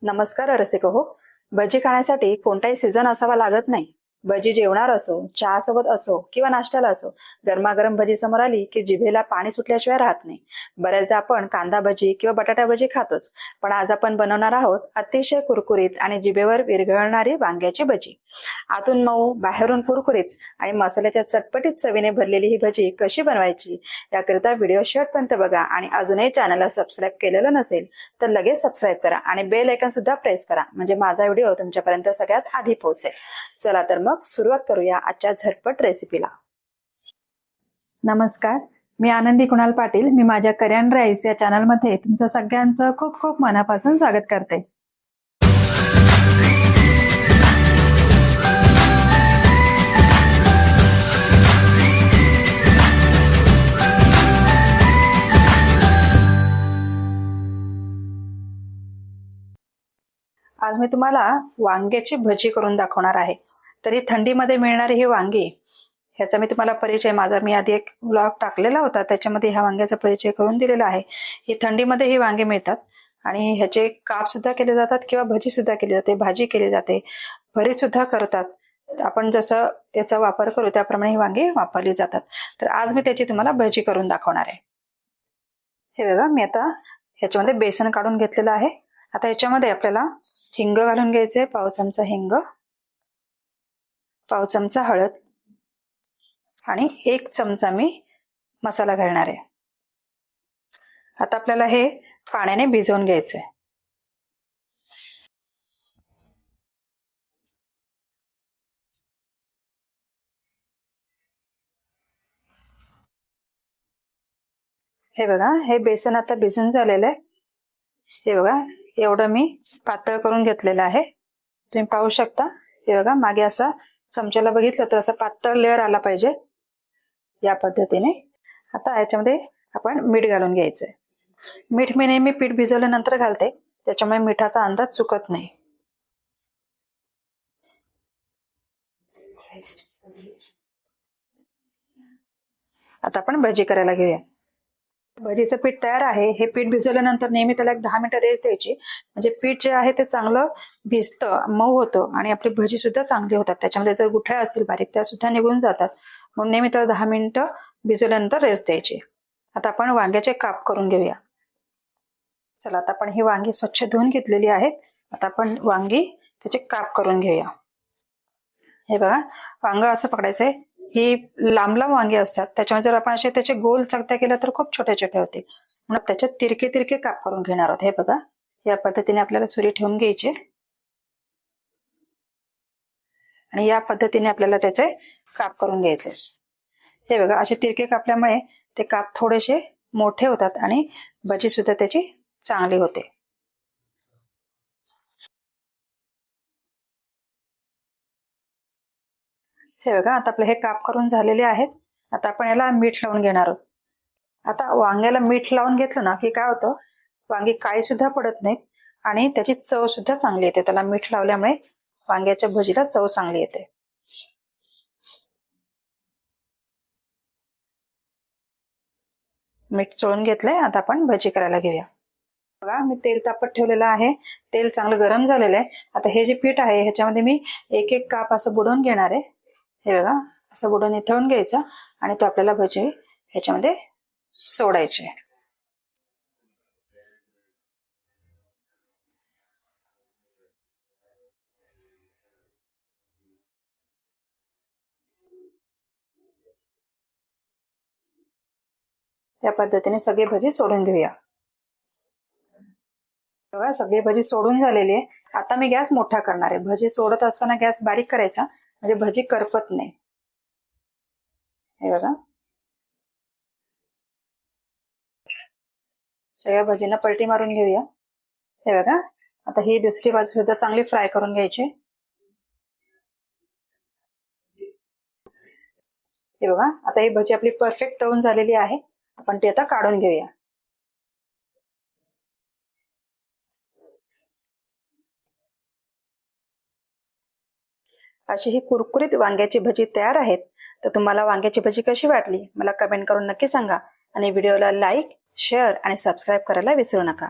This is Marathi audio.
नमस्कार रसिक हो. भजी खाण्यासाठी कोणताही सीझन असावा लागत नाही. भजी जेवणार असो, चहा सोबत असो किंवा नाश्त्याला असो, गरमागरम भजी समोर आली की जिभेला पाणी सुटल्याशिवाय राहत नाही. बऱ्याचदा आपण कांदा भजी किंवा बटाटा भजी खातोच, पण आज आपण बनवणार आहोत अतिशय कुरकुरीत आणि जिभेवर विरघळणारी वांग्याची भजी. आतून मऊ, बाहेरून कुरकुरीत आणि मसाल्याच्या चटपटीत चवीने भरलेली ही भजी कशी बनवायची याकरिता व्हिडिओ शेवटपर्यंत बघा. आणि अजूनही चॅनलला सबस्क्राईब केलेलं नसेल तर लगेच सबस्क्राईब करा आणि बेल आयकॉन सुद्धा प्रेस करा, म्हणजे माझा व्हिडिओ तुमच्यापर्यंत सगळ्यात आधी पोहोचेल. चला तर मग सुरुवात करूया आजच्या झटपट रेसिपीला. नमस्कार, मी आनंदी कुणाल पाटील. मी माझ्या करियन राईस या चॅनलमध्ये तुमचं सगळ्यांचं खूप खूप मनापासून स्वागत करते. आज मी तुम्हाला वांग्याची भजी करून दाखवणार आहे. तरी थंडीमध्ये मिळणारी ही वांगी, ह्याचा मी तुम्हाला परिचय, मी आधी एक व्लॉग टाकलेला होता, त्याच्यामध्ये ह्या वांग्याचा परिचय करून दिलेला आहे. ही थंडीमध्ये ही वांगे मिळतात आणि ह्याचे काप सुद्धा केले जातात किंवा भजी सुद्धा केली जाते, भाजी केली जाते, भरीत सुद्धा करतात. आपण जसं याचा वापर करू त्याप्रमाणे ही वांगी वापरली जातात. तर आज मी त्याची तुम्हाला भजी करून दाखवणार आहे. हे बघा, मी आता ह्याच्यामध्ये बेसन काढून घेतलेलं आहे. आता ह्याच्यामध्ये आपल्याला हिंग घालून घ्यायचे, पाव चमचा हिंग, पाव चमचा हळद आणि 1 चमचा मी मसाला घालणार आहे. आता आपल्याला हे पाण्याने भिजवून घ्यायचंय. हे बघा, हे बेसन आता भिजून झालेलं आहे. हे बघा, एवढं मी पातळ करून घेतलेलं आहे. तुम्ही पाहू शकता. हे बघा, मागे असा चमच्याला बघितलं तर असा पातळ लेअर आला पाहिजे, या पद्धतीने. आता याच्यामध्ये आपण मीठ घालून घ्यायचंय. मीठ मी नेहमी पीठ भिजवल्यानंतर घालते, त्याच्यामुळे मिठाचा अंदाज चुकत नाही. आता आपण भजी करायला घेऊया. भजीचं पीठ तयार आहे. हे पीठ भिजवल्यानंतर नेहमी त्याला 10 मिनिटं रेस्ट द्यायची, म्हणजे पीठ जे आहे ते चांगलं भिजतं, मऊ होतं आणि आपली भजी सुद्धा चांगली होतात. त्याच्यामध्ये जर गुठळ्या असतील बारीक, त्या सुद्धा निघून जातात. म्हणून नेहमी त्याला 10 मिनिटं भिजवल्यानंतर रेस्ट द्यायची. आता आपण वांग्याचे काप करून घेऊया. चला, आता आपण ही वांगी स्वच्छ धुवून घेतलेली आहेत. आता आपण वांगी त्याचे काप करून घेऊया. हे बघा, वांग असं पकडायचंय. ही लांब लांब वांगी असतात, त्याच्यामुळे जर आपण असे त्याचे गोल चकत्या केल्या तर खूप छोटे छोटे होते. म्हणून त्याच्यात तिरके तिरके काप करून घेणार आहोत. हे बघा, या पद्धतीने आपल्याला सुरी ठेवून घ्यायची आणि या पद्धतीने आपल्याला त्याचे काप करून घ्यायचे. हे बघा, असे तिरके कापल्यामुळे ते काप थोडेसे मोठे होतात आणि भजी सुद्धा त्याची चांगली होते. हे बघा, आता आपले हे काप करून झालेले आहेत. आता आपण याला मीठ लावून घेणार आहोत. आता वांग्याला मीठ लावून घेतलं ना की काय होतं, वांगी काळी सुद्धा पडत नाहीत आणि त्याची चव सुद्धा चांगली येते. त्याला मीठ लावल्यामुळे वांग्याच्या भजीला चव चांगली येते. मीठ चोळून घेतलंय. आता आपण भजी करायला घेऊया. बघा, मी तेल तापत ठेवलेलं आहे. तेल चांगलं गरम झालेलं आहे. आता हे जे पीठ आहे ह्याच्यामध्ये मी एक एक काप असं बुडवून घेणार आहे. हे बघा, असं बुडवून इथवून घ्यायचं आणि तो आपल्याला भजी ह्याच्यामध्ये सोडायचे. त्या पद्धतीने सगळी भजी सोडून घेऊया. बघा, सगळी भजी सोडून झालेली आहे. आता मी गॅस मोठा करणार आहे. भजी सोडत असताना गॅस बारीक करायचा, म्हणजे भजी करपत नाही. हे बघा, सगळ्या भजींना पलटी मारून घेऊया. हे बघा, आता ही दुसरी बाजू सुद्धा चांगली फ्राय करून घ्यायची. हे बघा, आता ही भजी आपली परफेक्ट तळून झालेली आहे. आपण ती आता काढून घेऊया. अशी ही कुरकुरीत वांग्याची भजी तयार आहेत. तर तुम्हाला वांग्याची भजी कशी वाटली मला कमेंट करून नक्की सांगा आणि व्हिडिओला लाईक, शेअर आणि सबस्क्राईब करायला विसरू नका.